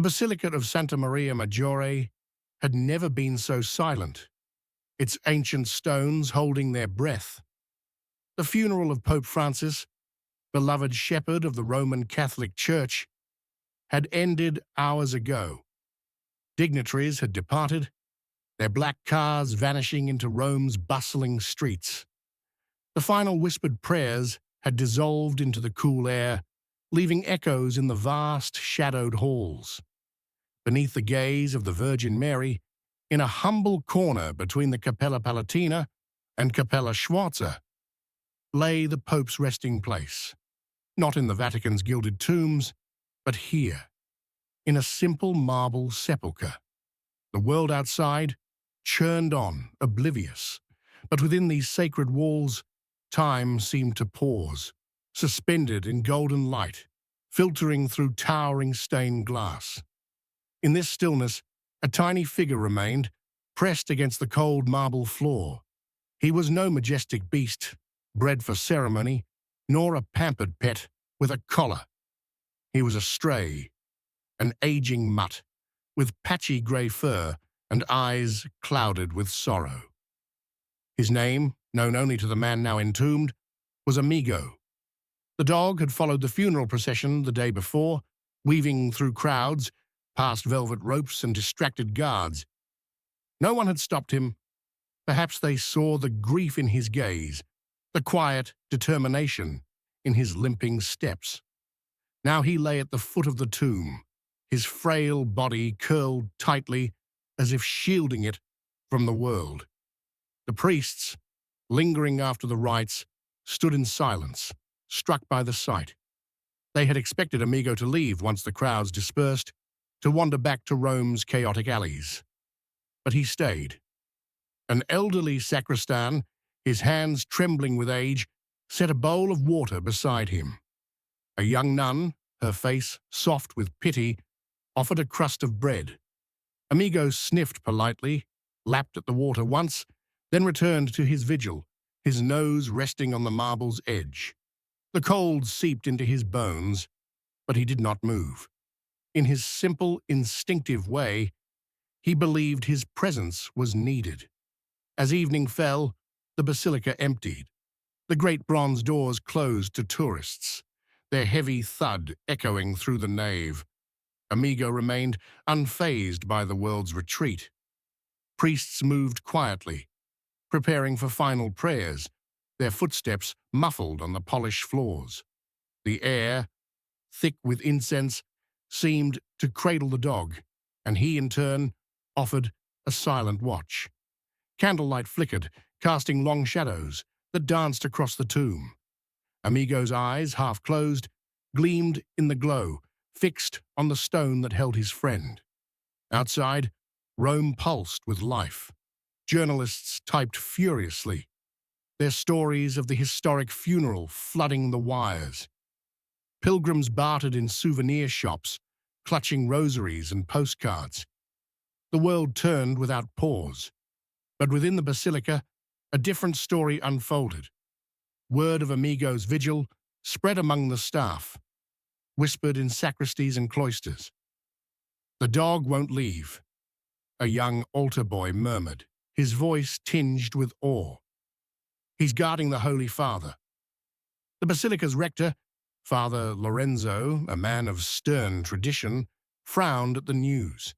Basilica of Santa Maria Maggiore had never been so silent, its ancient stones holding their breath. The funeral of Pope Francis, beloved shepherd of the Roman Catholic Church, had ended hours ago. Dignitaries had departed, their black cars vanishing into Rome's bustling streets. The final whispered prayers had dissolved into the cool air, leaving echoes in the vast, shadowed halls. Beneath the gaze of the Virgin Mary, in a humble corner between the Cappella Palatina and Cappella Sforza, lay the Pope's resting place, not in the Vatican's gilded tombs, but here, in a simple marble sepulchre. The world outside churned on, oblivious, but within these sacred walls, time seemed to pause, suspended in golden light, filtering through towering stained glass. In this stillness, a tiny figure remained, pressed against the cold marble floor. He was no majestic beast, bred for ceremony, nor a pampered pet with a collar. He was a stray, an aging mutt, with patchy grey fur and eyes clouded with sorrow. His name, known only to the man now entombed, was Amigo. The dog had followed the funeral procession the day before, weaving through crowds, past velvet ropes and distracted guards. No one had stopped him. Perhaps they saw the grief in his gaze, the quiet determination in his limping steps. Now he lay at the foot of the tomb, his frail body curled tightly as if shielding it from the world. The priests, lingering after the rites, stood in silence, struck by the sight. They had expected Amigo to leave once the crowds dispersed, to wander back to Rome's chaotic alleys. But he stayed. An elderly sacristan, his hands trembling with age, set a bowl of water beside him. A young nun, her face soft with pity, offered a crust of bread. Amigo sniffed politely, lapped at the water once, then returned to his vigil, his nose resting on the marble's edge. The cold seeped into his bones, but he did not move. In his simple, instinctive way, he believed his presence was needed. As evening fell, the basilica emptied. The great bronze doors closed to tourists, their heavy thud echoing through the nave. Amigo remained unfazed by the world's retreat. Priests moved quietly, preparing for final prayers, their footsteps muffled on the polished floors. The air, thick with incense, seemed to cradle the dog, and he, in turn, offered a silent watch. Candlelight flickered, casting long shadows that danced across the tomb. Amigo's eyes, half closed, gleamed in the glow, fixed on the stone that held his friend. Outside, Rome pulsed with life. Journalists typed furiously, their stories of the historic funeral flooding the wires. Pilgrims bartered in souvenir shops, clutching rosaries and postcards. The world turned without pause. But within the basilica, a different story unfolded. Word of Amigo's vigil spread among the staff, whispered in sacristies and cloisters. "The dog won't leave," a young altar boy murmured, his voice tinged with awe. "He's guarding the Holy Father." The basilica's rector, Father Lorenzo, a man of stern tradition, frowned at the news.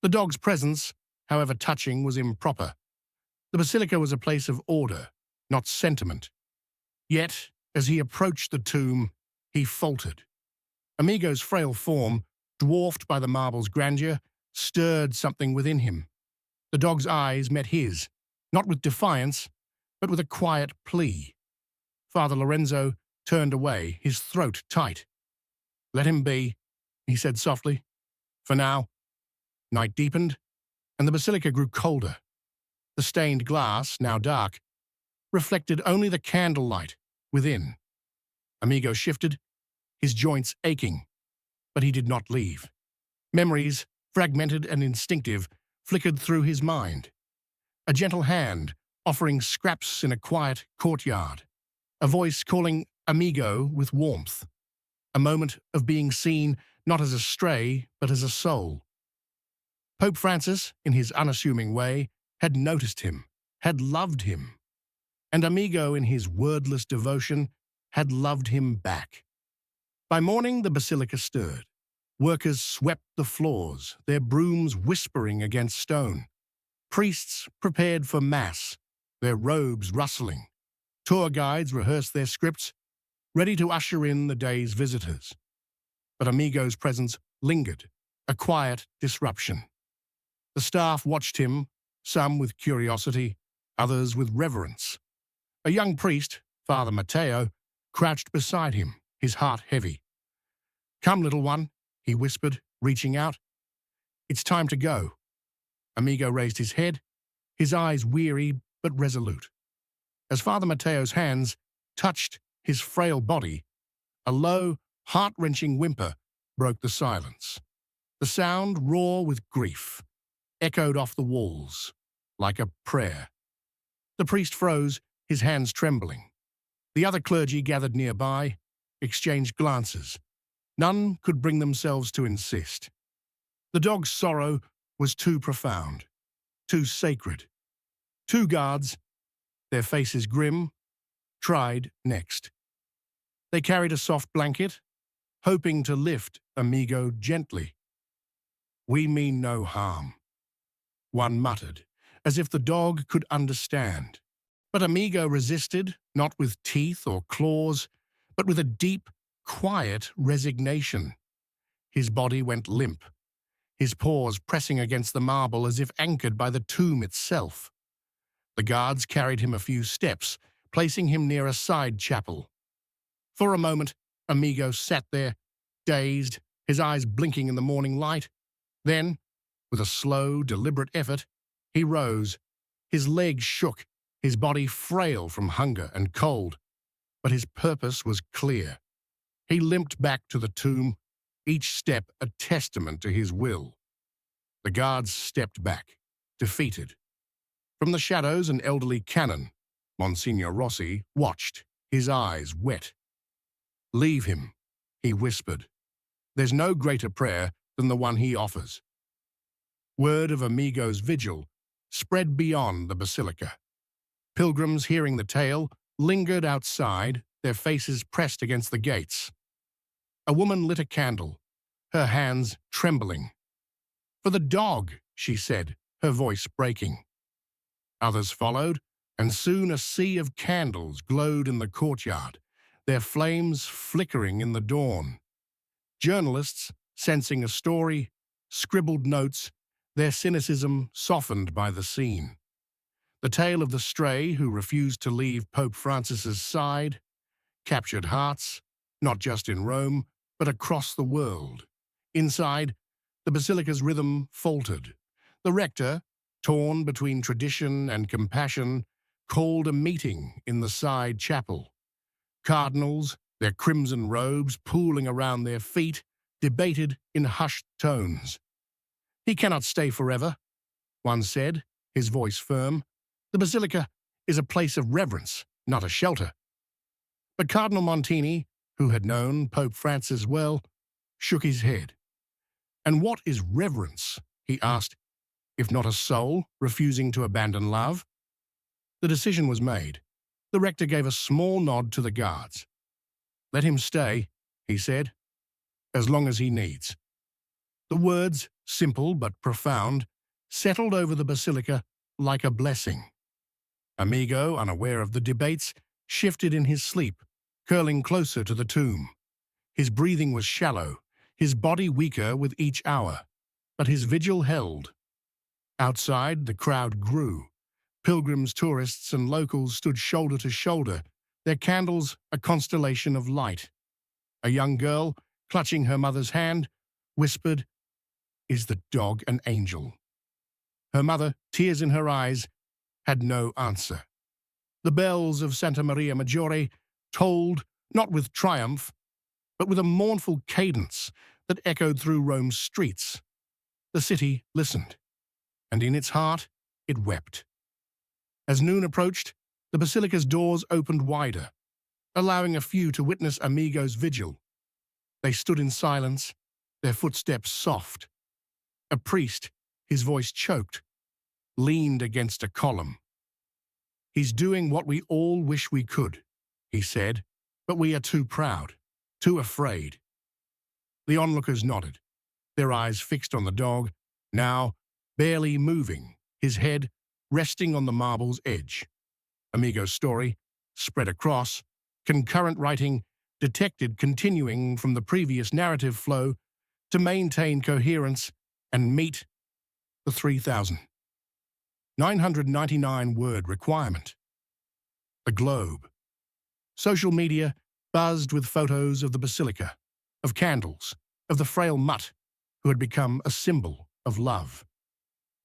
The dog's presence, however touching, was improper. The basilica was a place of order, not sentiment. Yet, as he approached the tomb, he faltered. Amigo's frail form, dwarfed by the marble's grandeur, stirred something within him. The dog's eyes met his, not with defiance, but with a quiet plea. Father Lorenzo turned away, his throat tight. "Let him be," he said softly. "For now." Night deepened, and the basilica grew colder. The stained glass, now dark, reflected only the candlelight within. Amigo shifted, his joints aching, but he did not leave. Memories, fragmented and instinctive, flickered through his mind. A gentle hand offering scraps in a quiet courtyard. A voice calling Amigo with warmth. A moment of being seen not as a stray, but as a soul. Pope Francis, in his unassuming way, had noticed him, had loved him, and Amigo, in his wordless devotion, had loved him back. By morning, the basilica stirred. Workers swept the floors, their brooms whispering against stone. Priests prepared for Mass, their robes rustling. Tour guides rehearsed their scripts, ready to usher in the day's visitors. But Amigo's presence lingered, a quiet disruption. The staff watched him, some with curiosity, others with reverence. A young priest, Father Matteo, crouched beside him, his heart heavy. "Come, little one," he whispered, reaching out. "It's time to go." Amigo raised his head, his eyes weary but resolute. As Father Matteo's hands touched his frail body, a low, heart-wrenching whimper broke the silence. The sound, raw with grief, echoed off the walls like a prayer. The priest froze, his hands trembling. The other clergy gathered nearby, exchanged glances. None could bring themselves to insist. The dog's sorrow was too profound, too sacred. Two guards, their faces grim, tried next. They carried a soft blanket, hoping to lift Amigo gently. "We mean no harm," one muttered, as if the dog could understand. But Amigo resisted, not with teeth or claws, but with a deep, quiet resignation. His body went limp, his paws pressing against the marble as if anchored by the tomb itself. The guards carried him a few steps, placing him near a side chapel. For a moment, Amigo sat there, dazed, his eyes blinking in the morning light. Then, with a slow, deliberate effort, he rose. His legs shook, his body frail from hunger and cold. But his purpose was clear. He limped back to the tomb, each step a testament to his will. The guards stepped back, defeated. From the shadows, an elderly canon, Monsignor Rossi, watched, his eyes wet. "Leave him," he whispered. "There's no greater prayer than the one he offers." Word of Amigo's vigil spread beyond the basilica. Pilgrims, hearing the tale, lingered outside, their faces pressed against the gates. A woman lit a candle, her hands trembling. "For the dog," she said, her voice breaking. Others followed, and soon a sea of candles glowed in the courtyard, their flames flickering in the dawn. Journalists, sensing a story, scribbled notes, their cynicism softened by the scene. The tale of the stray who refused to leave Pope Francis's side captured hearts, not just in Rome, but across the world. Inside, the basilica's rhythm faltered. The rector, torn between tradition and compassion, called a meeting in the side chapel. Cardinals, their crimson robes pooling around their feet, debated in hushed tones. "He cannot stay forever," one said, his voice firm. "The basilica is a place of reverence, not a shelter." But Cardinal Montini, who had known Pope Francis well, shook his head. "And what is reverence?" he asked, "if not a soul refusing to abandon love?" The decision was made. The rector gave a small nod to the guards. "Let him stay," he said, "as long as he needs." The words, simple but profound, settled over the basilica like a blessing. Amigo, unaware of the debates, shifted in his sleep, curling closer to the tomb. His breathing was shallow, his body weaker with each hour, but his vigil held. Outside, the crowd grew. Pilgrims, tourists, and locals stood shoulder to shoulder, their candles a constellation of light. A young girl, clutching her mother's hand, whispered, "Is the dog an angel?" Her mother, tears in her eyes, had no answer. The bells of Santa Maria Maggiore tolled, not with triumph, but with a mournful cadence that echoed through Rome's streets. The city listened, and in its heart it wept. As noon approached, the basilica's doors opened wider, allowing a few to witness Amigo's vigil. They stood in silence, their footsteps soft. A priest, his voice choked, leaned against a column. "He's doing what we all wish we could," he said, "but we are too proud, too afraid." The onlookers nodded, their eyes fixed on the dog, now barely moving, his head resting on the marble's edge. Amigo's story, spread across, concurrent writing detected continuing from the previous narrative flow to maintain coherence and meet the 3,999-word requirement. The globe. Social media buzzed with photos of the basilica, of candles, of the frail mutt who had become a symbol of love.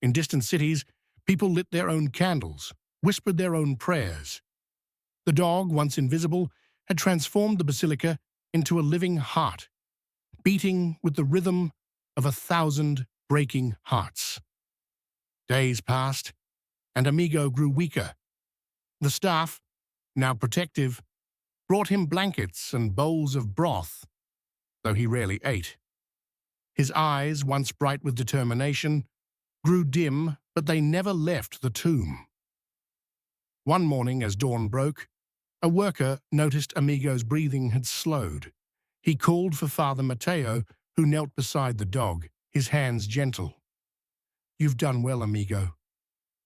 In distant cities, people lit their own candles, whispered their own prayers. The dog, once invisible, had transformed the basilica into a living heart, beating with the rhythm of 1,000 breaking hearts. Days passed, and Amigo grew weaker. The staff, now protective, brought him blankets and bowls of broth, though he rarely ate. His eyes, once bright with determination, grew dim, but they never left the tomb. One morning, as dawn broke, a worker noticed Amigo's breathing had slowed. He called for Father Mateo, who knelt beside the dog, his hands gentle. "You've done well, Amigo,"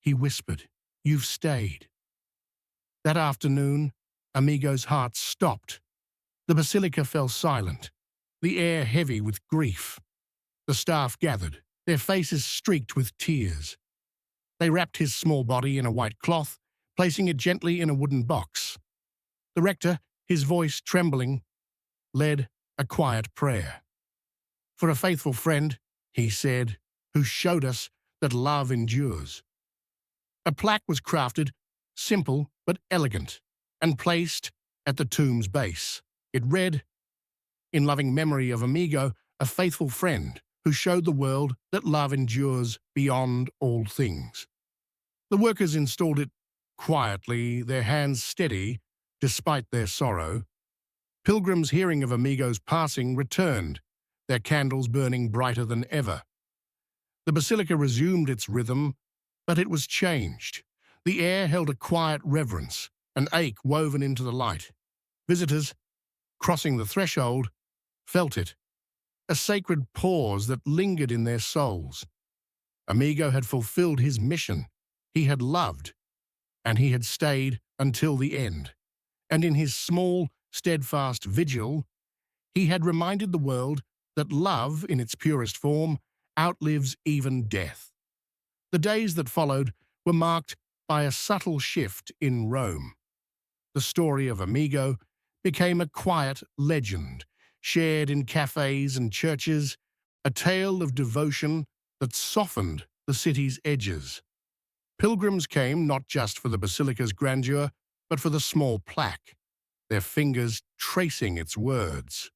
he whispered. "You've stayed." That afternoon, Amigo's heart stopped. The basilica fell silent, the air heavy with grief. The staff gathered, their faces streaked with tears. They wrapped his small body in a white cloth, placing it gently in a wooden box. The rector, his voice trembling, led a quiet prayer. "For a faithful friend," he said, "who showed us that love endures." A plaque was crafted, simple but elegant, and placed at the tomb's base. It read, "In loving memory of Amigo, a faithful friend who showed the world that love endures beyond all things." The workers installed it quietly, their hands steady despite their sorrow. Pilgrims hearing of Amigo's passing returned, their candles burning brighter than ever. The basilica resumed its rhythm, but it was changed. The air held a quiet reverence, an ache woven into the light. Visitors, crossing the threshold, felt it, a sacred pause that lingered in their souls. Amigo had fulfilled his mission. He had loved, and he had stayed until the end. And in his small, steadfast vigil, he had reminded the world that love, in its purest form, outlives even death. The days that followed were marked by a subtle shift in Rome. The story of Amigo became a quiet legend, shared in cafes and churches, a tale of devotion that softened the city's edges. Pilgrims came not just for the basilica's grandeur, but for the small plaque, their fingers tracing its words.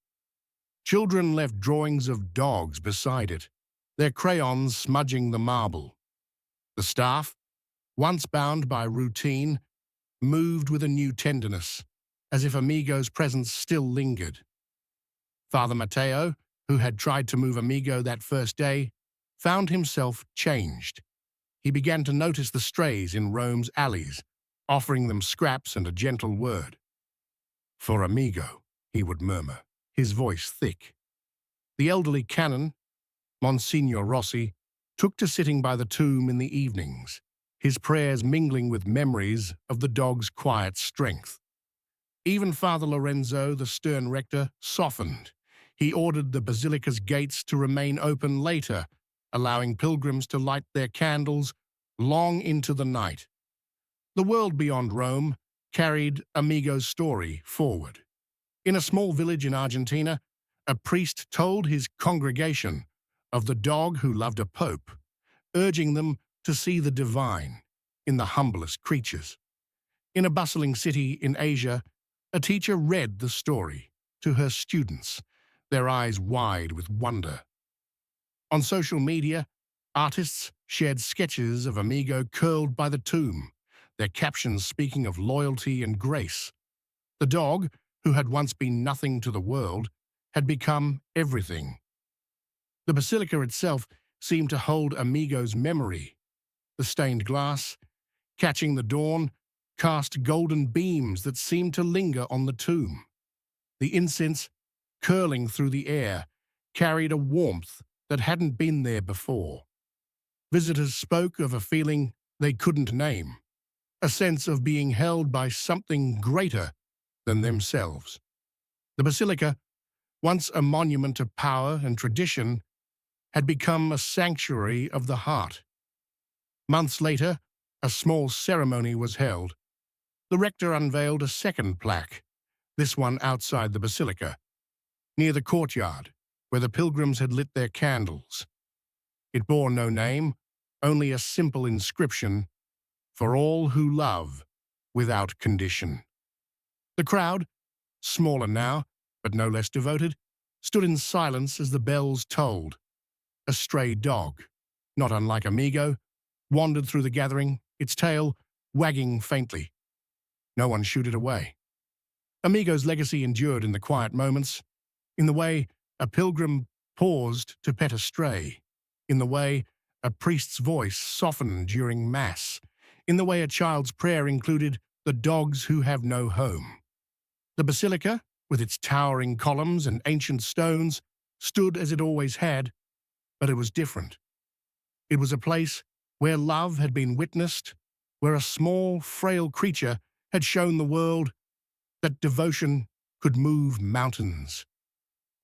Children left drawings of dogs beside it, their crayons smudging the marble. The staff, once bound by routine, moved with a new tenderness, as if Amigo's presence still lingered. Father Mateo, who had tried to move Amigo that first day, found himself changed. He began to notice the strays in Rome's alleys, offering them scraps and a gentle word. "For Amigo," he would murmur, his voice thick. The elderly canon, Monsignor Rossi, took to sitting by the tomb in the evenings, his prayers mingling with memories of the dog's quiet strength. Even Father Lorenzo, the stern rector, softened. He ordered the basilica's gates to remain open later, allowing pilgrims to light their candles long into the night. The world beyond Rome carried Amigo's story forward. In a small village in Argentina, a priest told his congregation of the dog who loved a pope, urging them to see the divine in the humblest creatures. In a bustling city in Asia, a teacher read the story to her students, their eyes wide with wonder. On social media, artists shared sketches of Amigo curled by the tomb, their captions speaking of loyalty and grace. The dog, who had once been nothing to the world, had become everything. The basilica itself seemed to hold Amigo's memory. The stained glass, catching the dawn, cast golden beams that seemed to linger on the tomb. The incense, curling through the air, carried a warmth that hadn't been there before. Visitors spoke of a feeling they couldn't name, a sense of being held by something greater than themselves. The basilica, once a monument of power and tradition, had become a sanctuary of the heart. Months later, a small ceremony was held. The rector unveiled a second plaque, this one outside the basilica, near the courtyard, where the pilgrims had lit their candles. It bore no name, only a simple inscription, "For all who love, without condition." The crowd, smaller now, but no less devoted, stood in silence as the bells tolled. A stray dog, not unlike Amigo, wandered through the gathering, its tail wagging faintly. No one shooed it away. Amigo's legacy endured in the quiet moments, in the way a pilgrim paused to pet a stray, in the way a priest's voice softened during Mass, in the way a child's prayer included the dogs who have no home. The basilica, with its towering columns and ancient stones, stood as it always had, but it was different. It was a place where love had been witnessed, where a small, frail creature had shown the world that devotion could move mountains.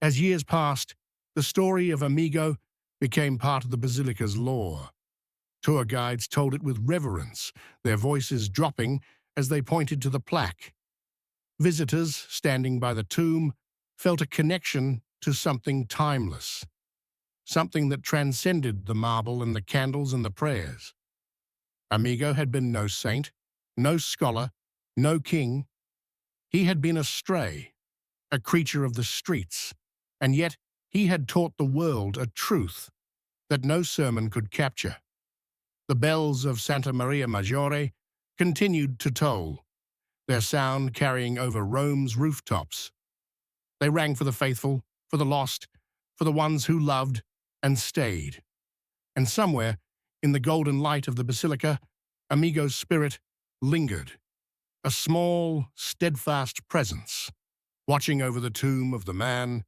As years passed, the story of Amigo became part of the basilica's lore. Tour guides told it with reverence, their voices dropping as they pointed to the plaque. Visitors, standing by the tomb, felt a connection to something timeless, something that transcended the marble and the candles and the prayers. Amigo had been no saint, no scholar, no king. He had been a stray, a creature of the streets, and yet he had taught the world a truth that no sermon could capture. The bells of Santa Maria Maggiore continued to toll, their sound carrying over Rome's rooftops. They rang for the faithful, for the lost, for the ones who loved and stayed. And somewhere, in the golden light of the basilica, Amigo's spirit lingered, a small, steadfast presence, watching over the tomb of the man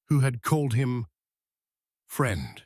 who had called him friend.